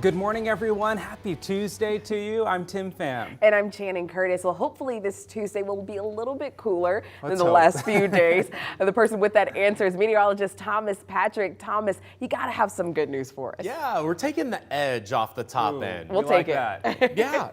Good morning, everyone. Happy Tuesday to you. I'm Tim Pham. And I'm Channing Curtis. Well, hopefully this Tuesday will be a little bit cooler than the last few days. The person with that answer is meteorologist Thomas Patrick. Thomas, you got to have some good news for us. Yeah, we're taking the edge off the top end. We'll take it. Yeah,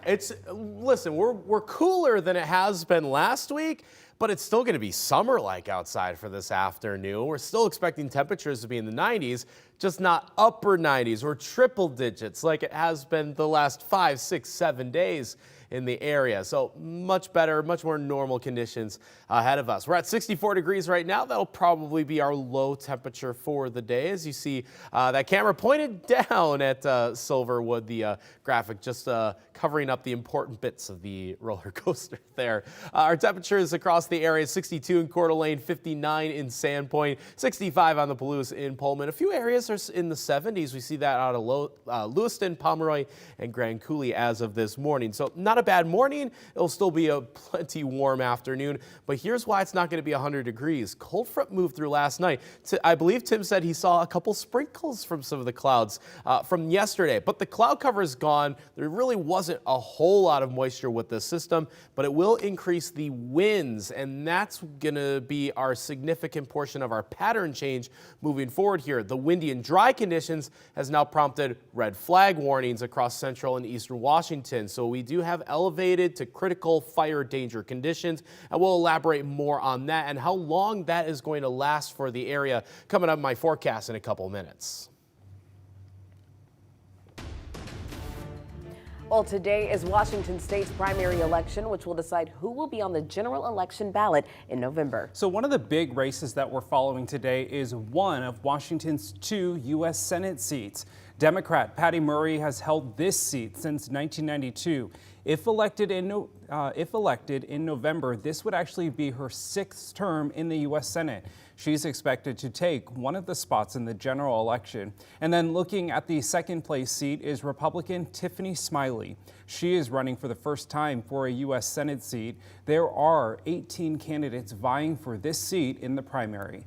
listen, we're cooler than it has been last week, but it's still going to be summer-like outside for this afternoon. We're still expecting temperatures to be in the 90s, just not upper 90s or triple digits like it has been the last 5, 6, 7 days in the area. So much better, much more normal conditions ahead of us. We're at 64 degrees right now. That'll probably be our low temperature for the day. As you see that camera pointed down at Silverwood, the graphic just covering up the important bits of the roller coaster there. Our temperatures across the area: 62 in Coeur d'Alene, 59 in Sandpoint, 65 on the Palouse in Pullman. A few areas are in the 70s. We see that out of Lewiston, Pomeroy, and Grand Coulee as of this morning. So not a bad morning. It'll still be a plenty warm afternoon, but here's why it's not going to be 100 degrees. Cold front moved through last night. I believe Tim said he saw a couple sprinkles from some of the clouds from yesterday, but the cloud cover is gone. There really wasn't a whole lot of moisture with this system, but it will increase the winds, and that's going to be our significant portion of our pattern change moving forward here. The windy and dry conditions has now prompted red flag warnings across central and eastern Washington. So we do have elevated to critical fire danger conditions, and we'll elaborate more on that and how long that is going to last for the area coming up in my forecast in a couple minutes. Well, today is Washington State's primary election, which will decide who will be on the general election ballot in November. So one of the big races that we're following today is one of Washington's 2 U.S. Senate seats. Democrat Patty Murray has held this seat since 1992. If elected in November, this would actually be her 6th term in the U.S. Senate. She's expected to take one of the spots in the general election. And then looking at the second place seat is Republican Tiffany Smiley. She is running for the first time for a U.S. Senate seat. There are 18 candidates vying for this seat in the primary.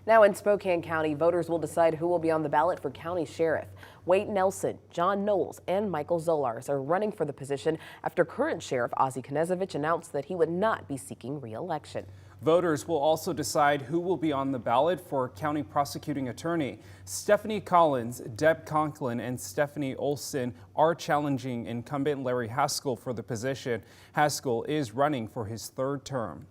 Now in Spokane County, voters will decide who will be on the ballot for county sheriff. Wade Nelson, John Knowles, and Michael Zolars are running for the position after current sheriff Ozzie Knezevich announced that he would not be seeking re-election. Voters will also decide who will be on the ballot for county prosecuting attorney. Stephanie Collins, Deb Conklin, and Stephanie Olson are challenging incumbent Larry Haskell for the position. Haskell is running for his 3rd term.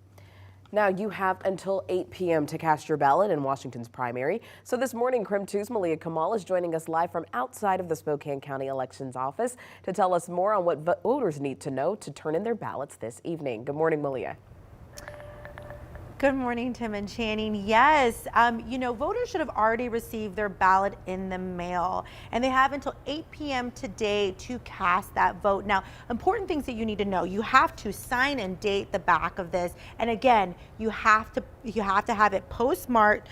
Now you have until 8 p.m. to cast your ballot in Washington's primary. So this morning, KREM 2's Malia Kamal is joining us live from outside of the Spokane County Elections Office to tell us more on what voters need to know to turn in their ballots this evening. Good morning, Malia. Good morning, Tim and Channing. Yes, voters should have already received their ballot in the mail, and they have until 8 p.m. today to cast that vote. Now, important things that you need to know: you have to sign and date the back of this, and again, you have to have it postmarked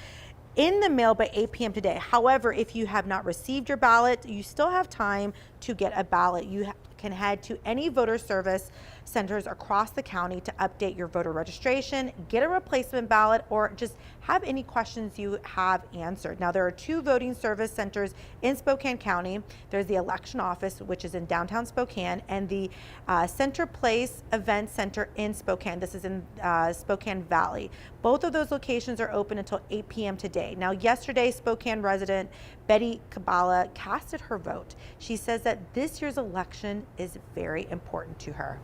in the mail by 8 p.m. today. However, if you have not received your ballot, you still have time to get a ballot. You can head to any voter service centers across the county to update your voter registration, get a replacement ballot, or just have any questions you have answered. Now, there are 2 voting service centers in Spokane County. There's the election office, which is in downtown Spokane, and the Center Place Event Center in Spokane. This is in Spokane Valley. Both of those locations are open until 8 p.m. today. Now, yesterday, Spokane resident Betty Kabala casted her vote. She says that this year's election is very important to her.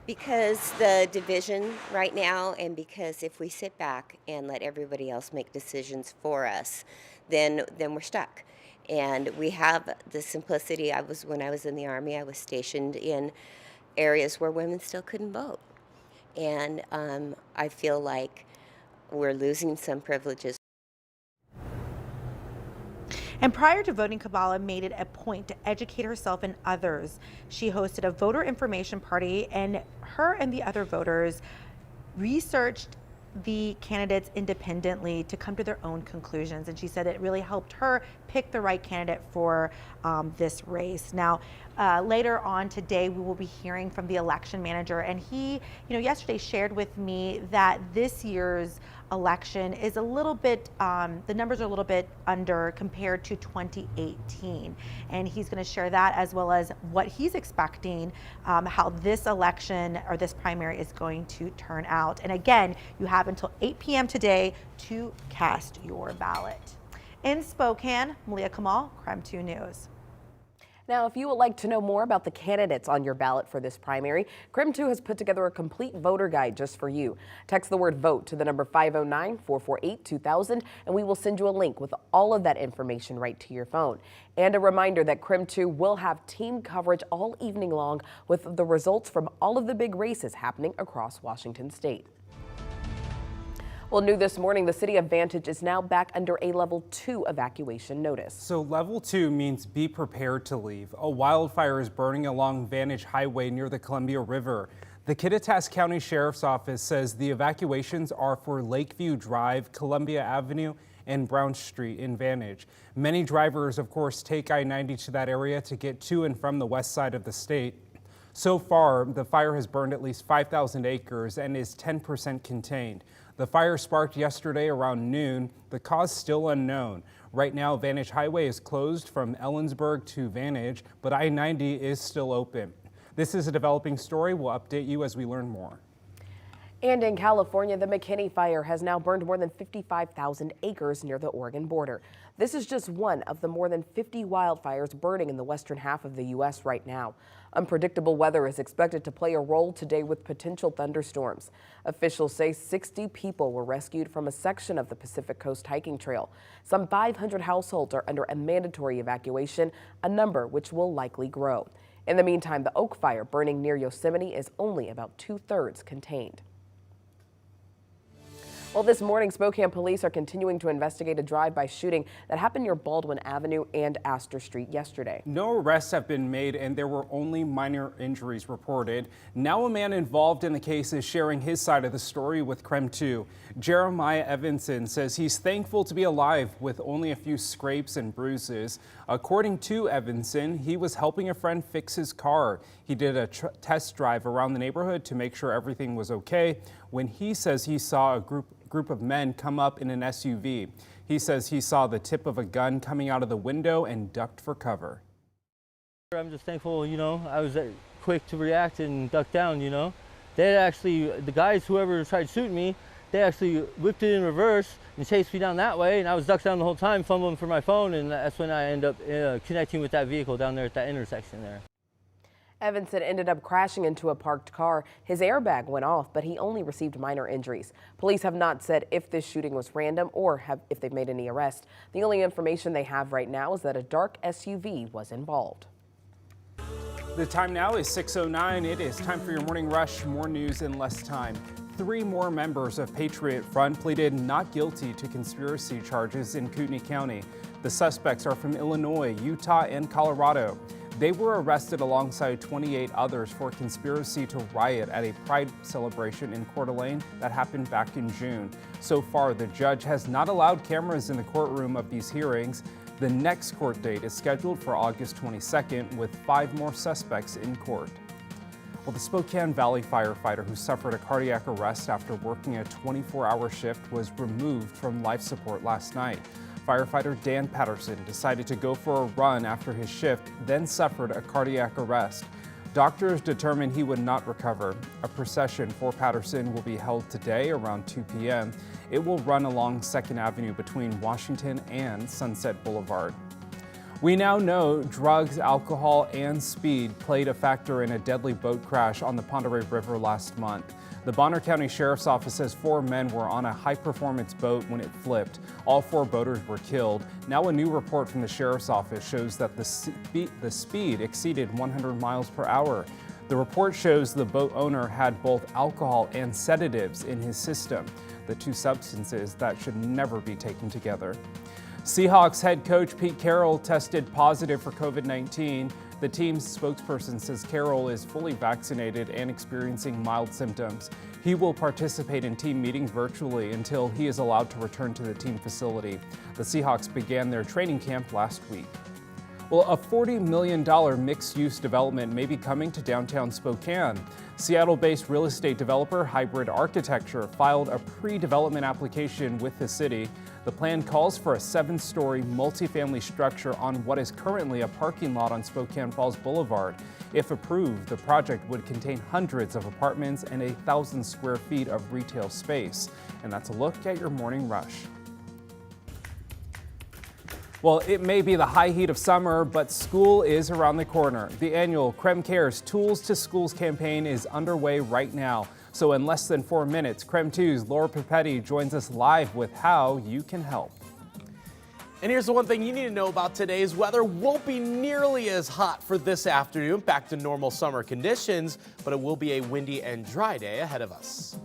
Because the division right now, and because if we sit back and let everybody else make decisions for us, then we're stuck. And we have the simplicity. When I was in the Army, I was stationed in areas where women still couldn't vote. And I feel like we're losing some privileges. And prior to voting, Kabbalah made it a point to educate herself and others. She hosted a voter information party, and her and the other voters researched the candidates independently to come to their own conclusions. And she said it really helped her pick the right candidate for this race. Now, later on today, we will be hearing from the election manager, and he, yesterday shared with me that this year's election is a little bit, the numbers are a little bit under compared to 2018. And he's going to share that as well as what he's expecting, how this election or this primary is going to turn out. And again, you have until 8 p.m. today to cast your ballot. In Spokane, Malia Kamal, KREM 2 News. Now, if you would like to know more about the candidates on your ballot for this primary, KREM 2 has put together a complete voter guide just for you. Text the word VOTE to the number 509-448-2000, and we will send you a link with all of that information right to your phone. And a reminder that KREM 2 will have team coverage all evening long with the results from all of the big races happening across Washington state. Well, new this morning, the city of Vantage is now back under a level 2 evacuation notice. So level 2 means be prepared to leave. A wildfire is burning along Vantage Highway near the Columbia River. The Kittitas County Sheriff's Office says the evacuations are for Lakeview Drive, Columbia Avenue, and Brown Street in Vantage. Many drivers, of course, take I-90 to that area to get to and from the west side of the state. So far, the fire has burned at least 5,000 acres and is 10% contained. The fire sparked yesterday around noon. The cause still unknown. Right now, Vantage Highway is closed from Ellensburg to Vantage, but I-90 is still open. This is a developing story. We'll update you as we learn more. And in California, the McKinney fire has now burned more than 55,000 acres near the Oregon border. This is just one of the more than 50 wildfires burning in the western half of the U.S. right now. Unpredictable weather is expected to play a role today with potential thunderstorms. Officials say 60 people were rescued from a section of the Pacific Coast hiking trail. Some 500 households are under a mandatory evacuation, a number which will likely grow. In the meantime, the Oak Fire burning near Yosemite is only about 2/3 contained. Well, this morning, Spokane police are continuing to investigate a drive-by shooting that happened near Baldwin Avenue and Astor Street yesterday. No arrests have been made and there were only minor injuries reported. Now a man involved in the case is sharing his side of the story with KREM 2. Jeremiah Evanson says he's thankful to be alive with only a few scrapes and bruises. According to Evanson, he was helping a friend fix his car. He did a test drive around the neighborhood to make sure everything was okay when he says he saw a group of men come up in an SUV. He says he saw the tip of a gun coming out of the window and ducked for cover. I'm just thankful, I was quick to react and duck down, They had actually, the guys, whoever tried shooting me, they actually whipped it in reverse and chased me down that way, and I was ducked down the whole time, fumbling for my phone, and that's when I ended up connecting with that vehicle down there at that intersection there. Evanson ended up crashing into a parked car. His airbag went off, but he only received minor injuries. Police have not said if this shooting was random or if they've made any arrests. The only information they have right now is that a dark SUV was involved. The time now is 6:09. It is time for your morning rush. More news in less time. 3 more members of Patriot Front pleaded not guilty to conspiracy charges in Kootenai County. The suspects are from Illinois, Utah, and Colorado. They were arrested alongside 28 others for conspiracy to riot at a pride celebration in Coeur d'Alene that happened back in June. So far, the judge has not allowed cameras in the courtroom of these hearings. The next court date is scheduled for August 22nd with 5 more suspects in court. Well, the Spokane Valley firefighter who suffered a cardiac arrest after working a 24-hour shift was removed from life support last night. Firefighter Dan Patterson decided to go for a run after his shift, then suffered a cardiac arrest. Doctors determined he would not recover. A procession for Patterson will be held today around 2 p.m. It will run along 2nd Avenue between Washington and Sunset Boulevard. We now know drugs, alcohol, and speed played a factor in a deadly boat crash on the Pend Oreille River last month. The Bonner County Sheriff's Office says 4 men were on a high-performance boat when it flipped. All 4 boaters were killed. Now a new report from the Sheriff's Office shows that the speed exceeded 100 miles per hour. The report shows the boat owner had both alcohol and sedatives in his system, the 2 substances that should never be taken together. Seahawks head coach Pete Carroll tested positive for COVID-19. The team's spokesperson says Carroll is fully vaccinated and experiencing mild symptoms. He will participate in team meetings virtually until he is allowed to return to the team facility. The Seahawks began their training camp last week. Well, a $40 million mixed-use development may be coming to downtown Spokane. Seattle-based real estate developer Hybrid Architecture filed a pre-development application with the city. The plan calls for a 7-story multifamily structure on what is currently a parking lot on Spokane Falls Boulevard. If approved, the project would contain hundreds of apartments and 1,000 square feet of retail space. And that's a look at your morning rush. Well, it may be the high heat of summer, but school is around the corner. The annual KREM Cares Tools to Schools campaign is underway right now. So in less than 4 minutes, KREM 2's Laura Papetti joins us live with how you can help. And here's the one thing you need to know about today's weather. Won't be nearly as hot for this afternoon, back to normal summer conditions, but it will be a windy and dry day ahead of us.